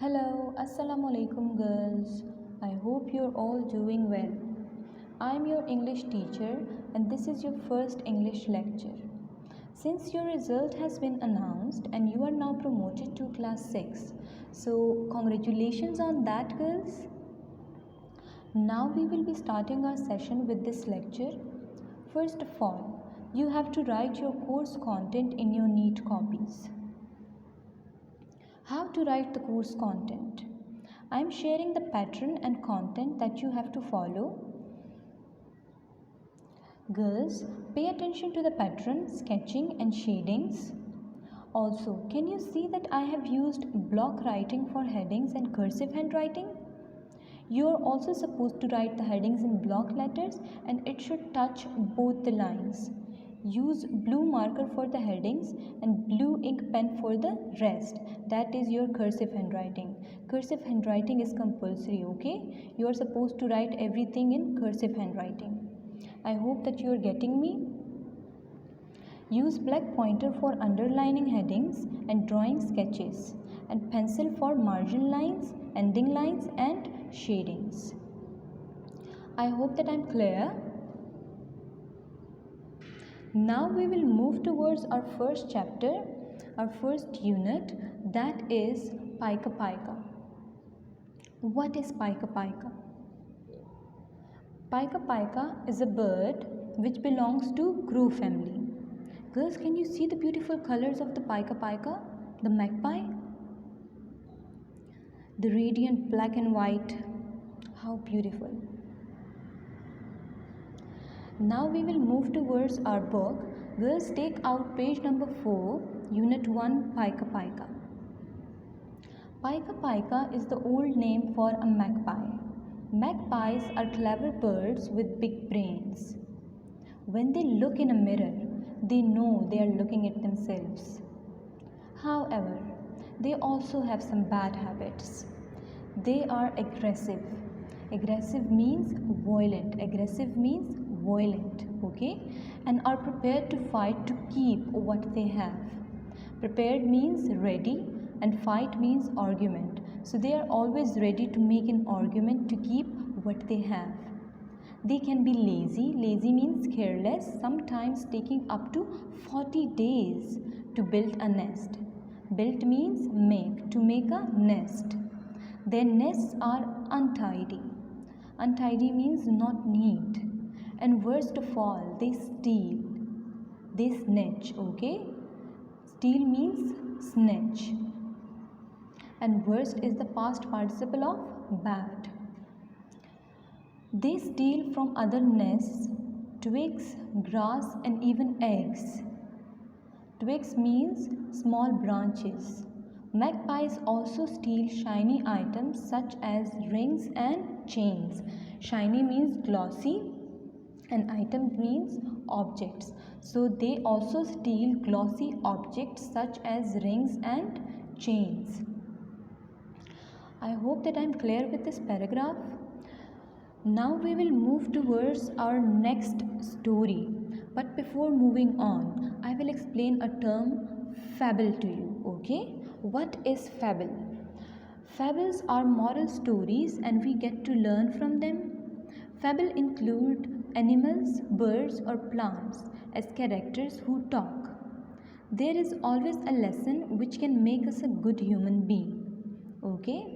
Hello, Assalamu alaikum girls. I hope you're all doing well. I'm your English teacher and this is your first English lecture. Since your result has been announced and you are now promoted to class 6, so congratulations on that girls. Now we will be starting our session with this lecture. First of all, you have to write your course content in your neat copies. How to write the course content? I am sharing the pattern and content that you have to follow. Girls, pay attention to the pattern, sketching and shadings. Also, can you see that I have used block writing for headings and cursive handwriting? You are also supposed to write the headings in block letters and it should touch both the lines. Use blue marker for the headings and blue ink pen for the rest. That is your cursive handwriting. Cursive handwriting is compulsory, okay? You are supposed to write everything in cursive handwriting. I hope that you are getting me. Use black pointer for underlining headings and drawing sketches and pencil for margin lines, ending lines and shadings. I hope that I am clear. Now we will move towards our first chapter, our first unit, that is Paika. What is Paika? Paika is a bird which belongs to crow family. Girls, can you see the beautiful colors of the Paika? The magpie? The radiant black and white. How beautiful. Now we will move towards our book. Girls, take out page number 4, unit 1, Paika. Paika is the old name for a magpie. Magpies are clever birds with big brains. When they look in a mirror, they know they are looking at themselves. However, they also have some bad habits. They are aggressive. Aggressive means violent. Okay? And are prepared to fight to keep what they have. Prepared means ready and fight means argument. So they are always ready to make an argument to keep what they have. They can be lazy. Lazy means careless, sometimes taking up to 40 days to build a nest. Build means make, to make a nest. Their nests are untidy. Untidy means not neat. And worst of all, they steal. They snitch, okay? Steal means snitch. And worst is the past participle of bad. They steal from other nests, twigs, grass and even eggs. Twigs means small branches. Magpies also steal shiny items such as rings and chains. Shiny means glossy and item means objects. So they also steal glossy objects such as rings and chains. I hope that I am clear with this paragraph. Now we will move towards our next story. But before moving on, I will explain a term fable to you, okay? What is fable? Fables are moral stories and we get to learn from them. Fable include animals, birds or plants as characters who talk. There is always a lesson which can make us a good human being, okay?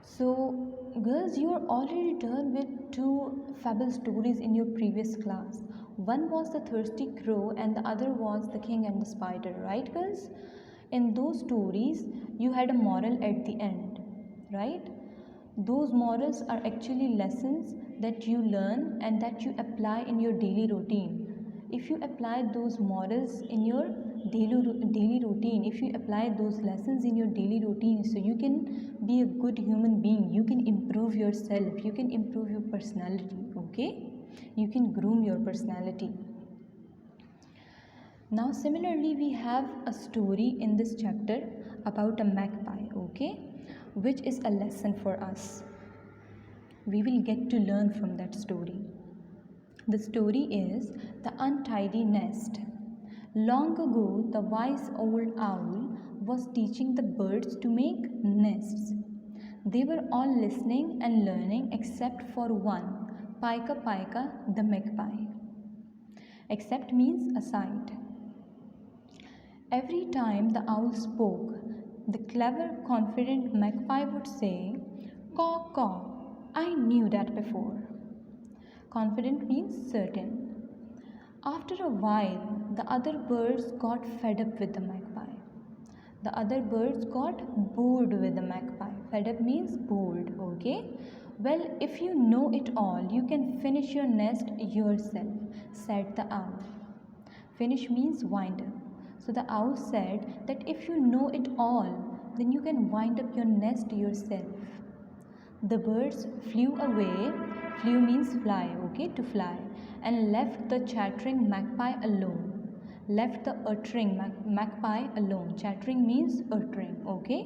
So girls, you are already done with 2 fable stories in your previous class. One was the thirsty crow and the other was the king and the spider, right girls? In those stories, you had a moral at the end, right? Those morals are actually lessons that you learn and that you apply in your daily routine. If you apply those morals in your daily routine, if you apply those lessons in your daily routine, so you can be a good human being, you can improve yourself, you can improve your personality, okay? You can groom your personality. Now similarly, we have a story in this chapter about a magpie, okay, which is a lesson for us. We will get to learn from that story. The story is The Untidy Nest. Long ago, the wise old owl was teaching the birds to make nests. They were all listening and learning except for one, Paika Paika the magpie. Except means aside. Every time the owl spoke, the clever, confident magpie would say, "Caw, caw, I knew that before." Confident means certain. After a while, the other birds got fed up with the magpie. The other birds got bored with the magpie. Fed up means bored, okay? "Well, if you know it all, you can finish your nest yourself," said the owl. Finish means wind up. So the owl said that if you know it all, then you can wind up your nest yourself. The birds flew away. Flew means fly, okay, to fly, and left the chattering magpie alone. Left the uttering magpie alone. Chattering means uttering, okay.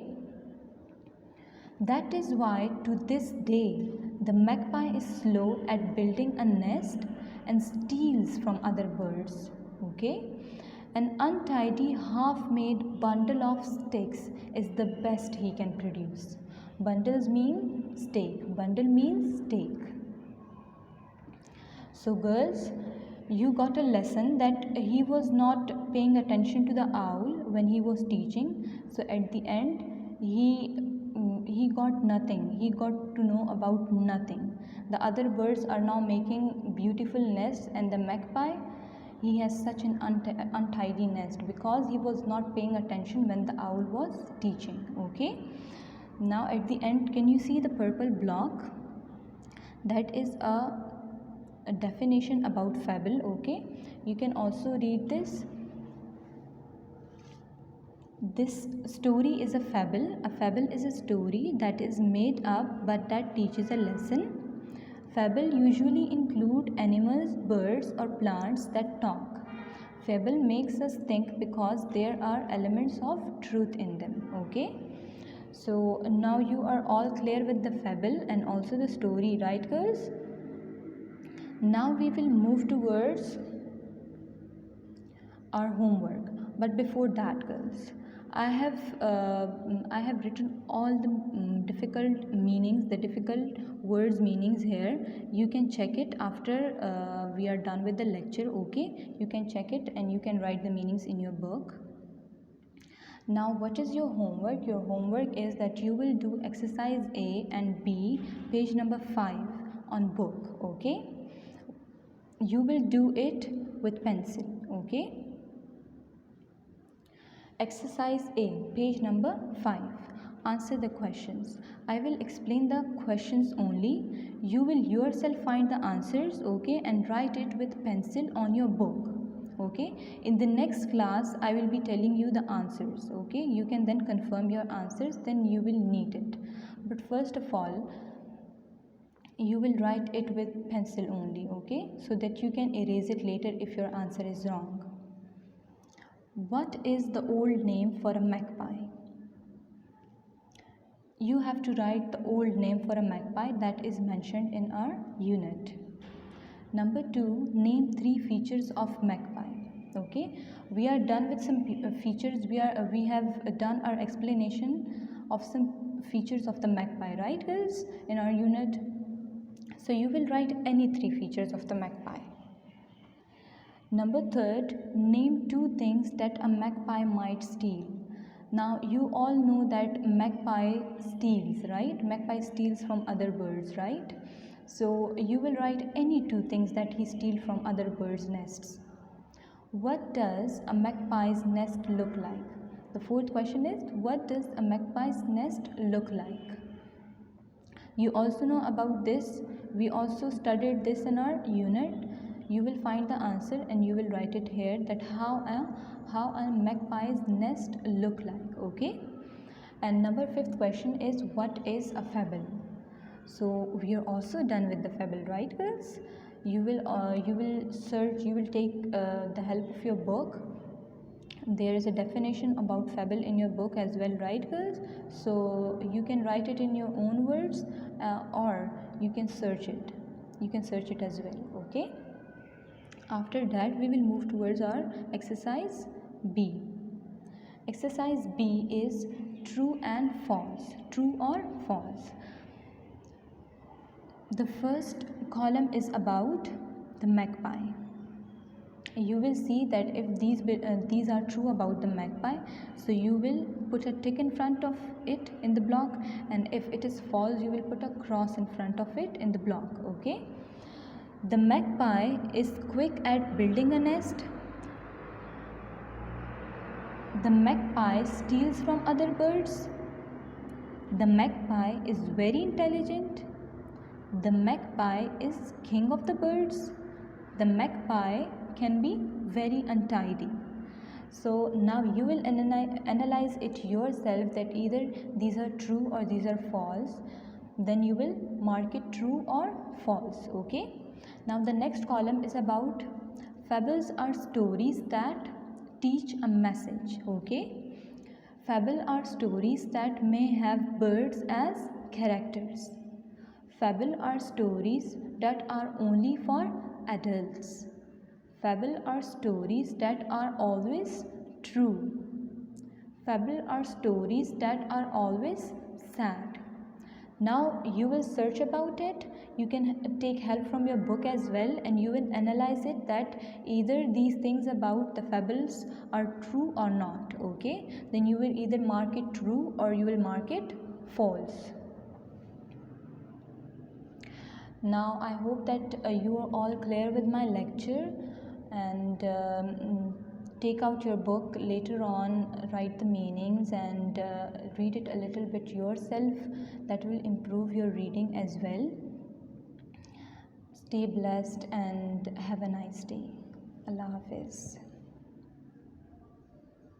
That is why to this day the magpie is slow at building a nest and steals from other birds, okay. An untidy half-made bundle of sticks is the best he can produce. Bundles mean stake. Bundle means stake. So girls, you got a lesson that he was not paying attention to the owl when he was teaching. So at the end, he got nothing. He got to know about nothing. The other birds are now making beautiful nests, and the magpie, he has such an untidy nest because he was not paying attention when the owl was teaching, okay. Now at the end, can you see the purple block? That is a definition about fable, okay. You can also read this. This story is a fable. A fable is a story that is made up but that teaches a lesson. Fable usually include animals, birds or plants that talk. Fable makes us think because there are elements of truth in them, okay. So now you are all clear with the fable and also the story, right girls? Now we will move towards our homework, but before that girls, I have written all the difficult meanings, the difficult words meanings here. You can check it after we are done with the lecture, okay. You can check it and you can write the meanings in your book. Now what is your homework? Your homework is that you will do exercise A and B, page number 5 on book, okay. You will do it with pencil, okay. Exercise A, page number 5. Answer the questions. I will explain the questions only. You will yourself find the answers, okay, and write it with pencil on your book, okay. In the next class, I will be telling you the answers, okay. You can then confirm your answers, then you will need it. But first of all, you will write it with pencil only, okay, so that you can erase it later if your answer is wrong. What is the old name for a magpie? You have to write the old name for a magpie that is mentioned in our unit. Number 2, name 3 features of magpie. Okay, we are done with some features. We have done our explanation of some features of the magpie, right girls, in our unit. So you will write any 3 features of the magpie. Number 3, name 2 things that a magpie might steal. Now you all know that magpie steals, right? Magpie steals from other birds, right? So you will write any 2 things that he steals from other birds' nests. What does a magpie's nest look like? The 4th question is, what does a magpie's nest look like? You also know about this. We also studied this in our unit. You will find the answer and you will write it here, that how a magpie's nest look like, okay. And number 5th question is, what is a fable? So we are also done with the fable, right girls? You will search, you will take the help of your book. There is a definition about fable in your book as well, right girls? So you can write it in your own words, or you can search it. You can search it as well, okay. After that, we will move towards our exercise B. Exercise B is true and false. True or false? The first column is about the magpie. You will see that if these are true about the magpie, so you will put a tick in front of it in the block, and if it is false, you will put a cross in front of it in the block. Okay. The magpie is quick at building a nest. The magpie steals from other birds. The magpie is very intelligent. The magpie is king of the birds. The magpie can be very untidy. So now you will analyze it yourself that either these are true or these are false. Then you will mark it true or false. Okay. Now the next column is about fables are stories that teach a message. Okay. Fable are stories that may have birds as characters. Fable are stories that are only for adults. Fable are stories that are always true. Fable are stories that are always sad. Now you will search about it. You can take help from your book as well, and you will analyze it that either these things about the fables are true or not. Okay, then you will either mark it true or you will mark it false. Now I hope that you are all clear with my lecture, and take out your book later on, write the meanings and read it a little bit yourself. That will improve your reading as well. Stay blessed and have a nice day. Allah Hafiz.